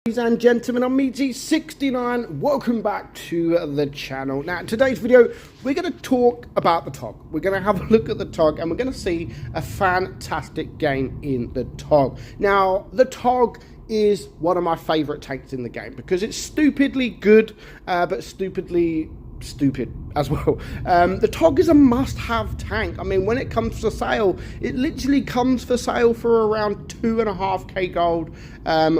Ladies and gentlemen, I'm meadsy69. Welcome back to the channel. Now, in today's video, we're going to talk about the TOG. We're going to have a look at the TOG, and we're going to see a fantastic game in the TOG. Now, the TOG is one of my favorite tanks in the game because it's stupidly good, but stupidly stupid as well. The TOG is a must-have tank. I mean, when it comes for sale, it literally comes for sale for around 2.5k gold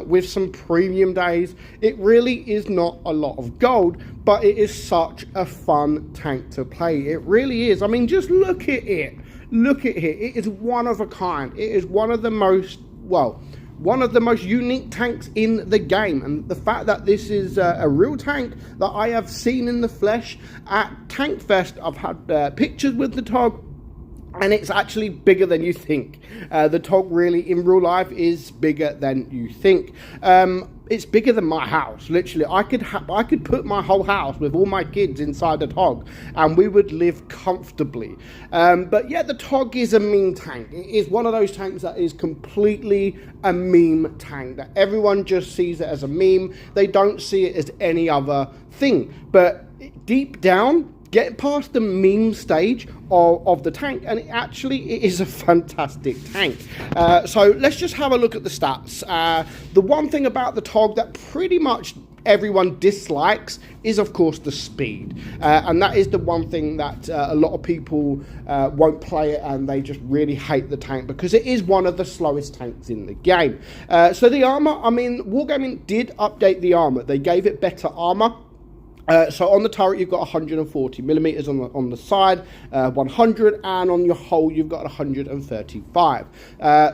with some premium days. It really is not a lot of gold, but it is such a fun tank to play. It really is. I mean, just look at it. Look at it. It is one of a kind. It is one of the most, well, one of the most unique tanks in the game, and the fact that this is a real tank that I have seen in the flesh at Tank Fest. I've had pictures with the TOG, and it's actually bigger than you think. The TOG really in real life is bigger than you think. It's bigger than my house, literally. I could put my whole house with all my kids inside the TOG and we would live comfortably. But yeah, the TOG is a meme tank. It is one of those tanks that is completely a meme tank, that everyone just sees it as a meme. They don't see it as any other thing. But deep down, get past the meme stage of the tank, and it is a fantastic tank. So let's just have a look at the stats. The one thing about the TOG that pretty much everyone dislikes is, of course, the speed, and that is the one thing that a lot of people won't play it, and they just really hate the tank because it is one of the slowest tanks in the game. So the armor, I mean, Wargaming did update the armor. They gave it better armor. So on the turret you've got 140 millimeters on the side, 100, and on your hull you've got 135.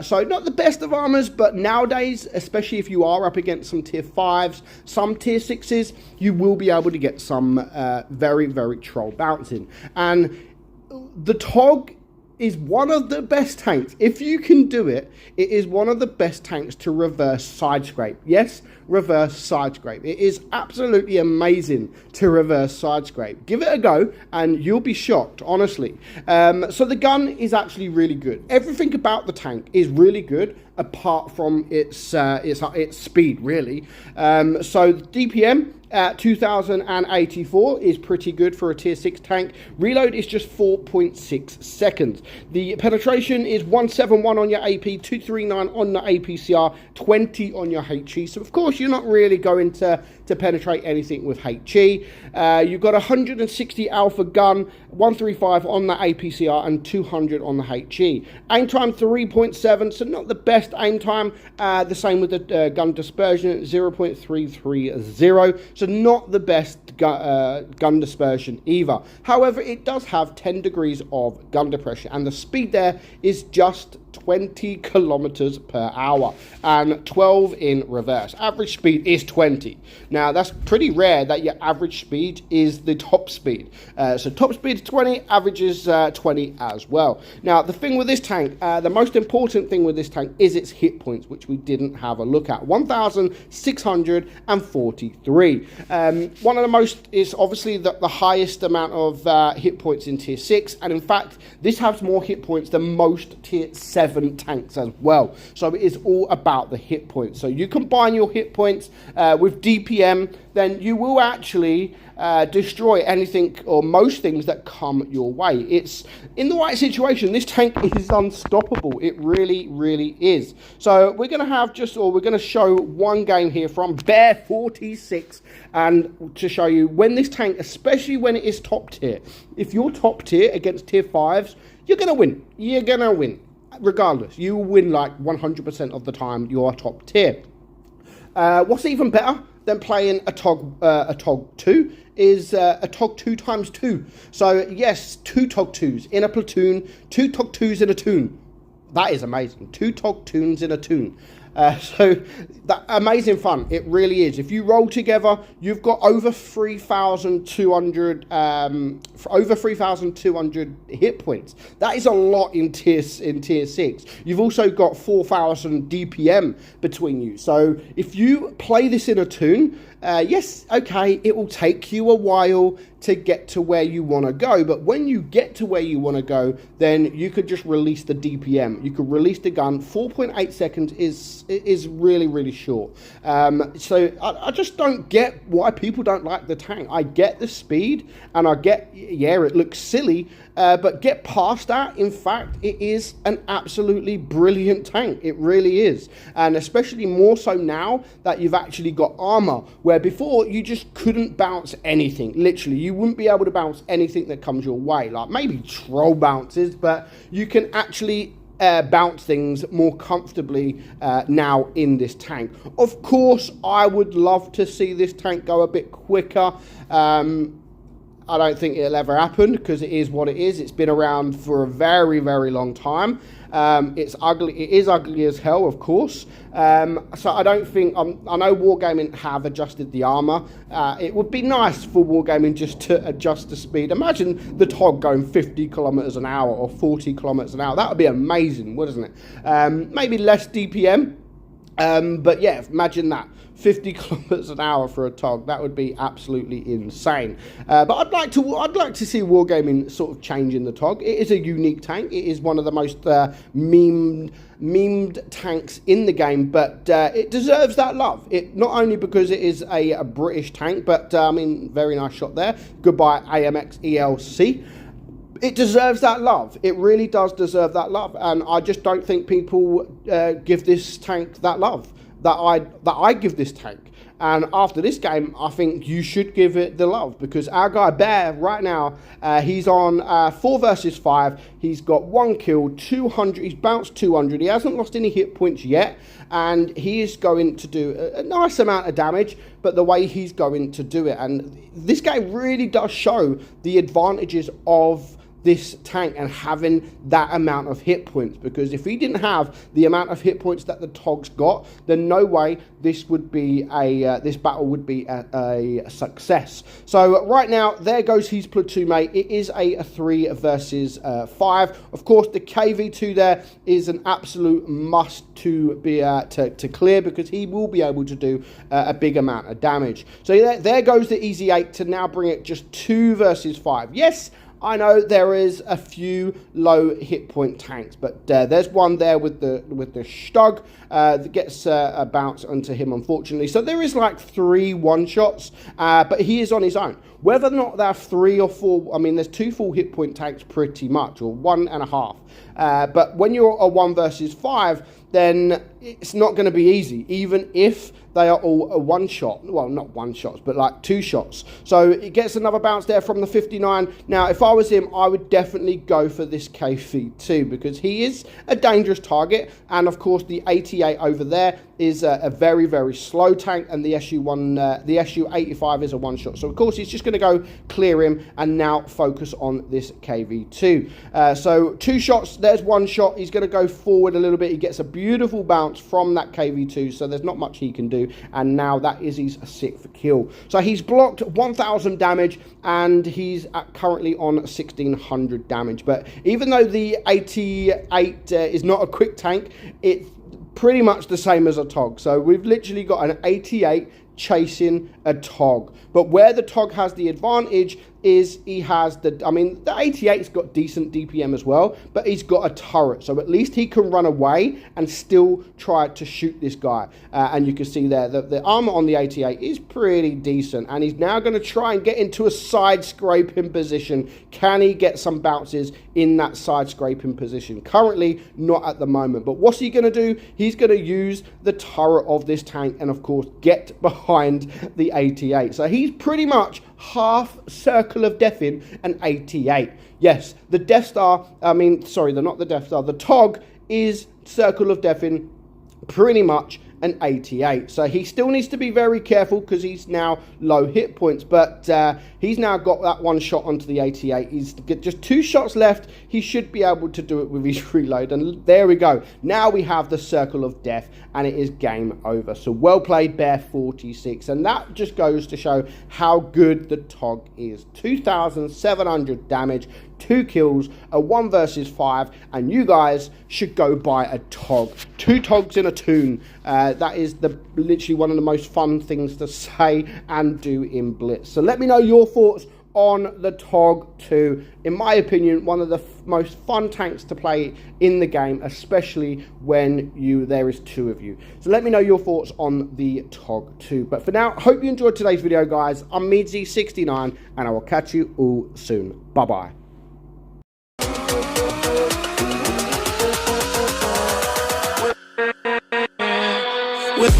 So not the best of armors, but nowadays, especially if you are up against some tier 5s, some tier 6s, you will be able to get some very, very troll bouncing. And the TOG is one of the best tanks. If you can do it, it is one of the best tanks to reverse side scrape. Yes, reverse side scrape. It is absolutely amazing to reverse side scrape. Give it a go and you'll be shocked, honestly. So the gun is actually really good. Everything about the tank is really good apart from its speed, really. So DPM at 2084 is pretty good for a tier 6 tank. Reload is just 4.6 seconds. The penetration is 171 on your AP, 239 on the APCR, 20 on your HE. So of course you're not really going to penetrate anything with HE. You've got 160 alpha gun, 135 on the APCR and 200 on the HE. Aim time 3.7, so not the best aim time. The same with the gun dispersion, 0.330. So not the best gun dispersion either. However, it does have 10 degrees of gun depression, and the speed there is just 20 kilometers per hour and 12 in reverse. Average speed is 20. Now that's pretty rare that your average speed is the top speed. So top speed is 20, average is 20 as well. Now the thing with this tank, the most important thing with this tank is its hit points, which we didn't have a look at. 1,643. One of the most is obviously the highest amount of hit points in tier 6, and in fact this has more hit points than most tier 7 tanks as well. So it is all about the hit points. So you combine your hit points with DPM, then you will actually destroy anything or most things that come your way. It's in the right situation, this tank is unstoppable. It really, really is. So we're going to have we're going to show one game here from Bear 46, and to show you when this tank, especially when it is top tier, if you're top tier against tier 5s, you're going to win. You're going to win. Regardless, you win like 100% of the time you are top tier. What's even better than playing a TOG 2 is a TOG 2 times 2. So yes, 2 TOG 2s in a platoon, 2 TOG 2s in a toon. That is amazing. 2 TOG 2s in a toon. So that amazing fun. It really is. If you roll together, you've got over 3,200 hit points. That is a lot in tier 6. You've also got 4,000 DPM between you. So if you play this in a toon, yes, okay, it will take you a while to get to where you want to go. But when you get to where you want to go, then you could just release the DPM. You could release the gun. 4.8 seconds is really, really short. So I just don't get why people don't like the tank. I get the speed, and I get, yeah, it looks silly, but get past that. In fact, it is an absolutely brilliant tank. It really is. And especially more so now that you've actually got armor, where before you just couldn't bounce anything. Literally, you wouldn't be able to bounce anything that comes your way. Like maybe troll bounces, but you can actually bounce things more comfortably now in this tank. Of course, I would love to see this tank go a bit quicker. I don't think it'll ever happen because it is what it is. It's been around for a very, very long time. It's ugly. It is ugly as hell, of course. So I don't think, I know Wargaming have adjusted the armor. It would be nice for Wargaming just to adjust the speed. Imagine the TOG going 50 kilometers an hour or 40 kilometers an hour. That would be amazing, wouldn't it? Maybe less DPM. But yeah, imagine that. 50 kilometers an hour for a TOG. That would be absolutely insane. But I'd like to see Wargaming sort of changing the TOG. It is a unique tank. It is one of the most memed tanks in the game, but it deserves that love. It not only because it is a British tank, but I mean, very nice shot there. Goodbye AMX ELC. It deserves that love. It really does deserve that love, and I just don't think people give this tank that love that I give this tank. And after this game, I think you should give it the love, because our guy Bear right now, he's on 4 versus 5. He's got 1 kill, 200. He's bounced 200. He hasn't lost any hit points yet, and he is going to do a nice amount of damage. But the way he's going to do it, and this game really does show the advantages of this tank and having that amount of hit points, because if he didn't have the amount of hit points that the TOG's got, then no way this would be this battle would be a success. So right now, there goes his platoon mate. It is a 3 versus 5. Of course, the KV2 there is an absolute must to be to clear, because he will be able to do a big amount of damage. So there goes the Easy 8 to now bring it just 2 versus 5. Yes, I know there is a few low hit point tanks, but there's one there with the Stug that gets a bounce onto him, unfortunately. So there is like 3 one-shots, but he is on his own. Whether or not there are 3 or 4, I mean, there's 2 full hit point tanks pretty much, or 1.5. But when you're a 1 versus 5, then it's not going to be easy, even if they are all a 1-shot. Well, not 1-shots, but like 2 shots. So it gets another bounce there from the 59. Now, if I was him, I would definitely go for this KV2, because he is a dangerous target. And of course, the 88 over there is a very, very slow tank, and the the SU-85 is a 1-shot. So of course, he's just going to go clear him and now focus on this KV2. So 2 shots, there's 1 shot. He's going to go forward a little bit. He gets a beautiful bounce from that KV2, so there's not much he can do. And now that is his 6th kill. So he's blocked 1,000 damage, and he's currently on 1,600 damage. But even though the 88 is not a quick tank, it's pretty much the same as a TOG. So we've literally got an 88 chasing a TOG. But where the TOG has the advantage is he has the 88's got decent DPM as well, but he's got a turret, so at least he can run away and still try to shoot this guy. And you can see there that the armor on the 88 is pretty decent, and he's now going to try and get into a side scraping position. Can he get some bounces in that side scraping position? Currently not at the moment, but what's he going to do? He's going to use the turret of this tank and of course get behind the 88. So he's pretty much half circle of death in an 88. Yes, the Death Star, not the Death Star, the TOG is circle of death in pretty much an 88. So he still needs to be very careful because he's now low hit points, but he's now got that 1 shot onto the 88. He's got just 2 shots left. He should be able to do it with his reload, and there we go. Now we have the circle of death, and it is game over. So well played, Bear 46, and that just goes to show how good the TOG is. 2,700 damage, 2 kills, a 1 versus 5, and you guys should go buy a TOG. 2 TOGs in a tune. That is literally one of the most fun things to say and do in Blitz. So let me know your thoughts on the TOG II. In my opinion, one of the most fun tanks to play in the game, especially when there is two of you. So let me know your thoughts on the TOG II. But for now, hope you enjoyed today's video, guys. I'm meadsyreplays, and I will catch you all soon. Bye-bye. With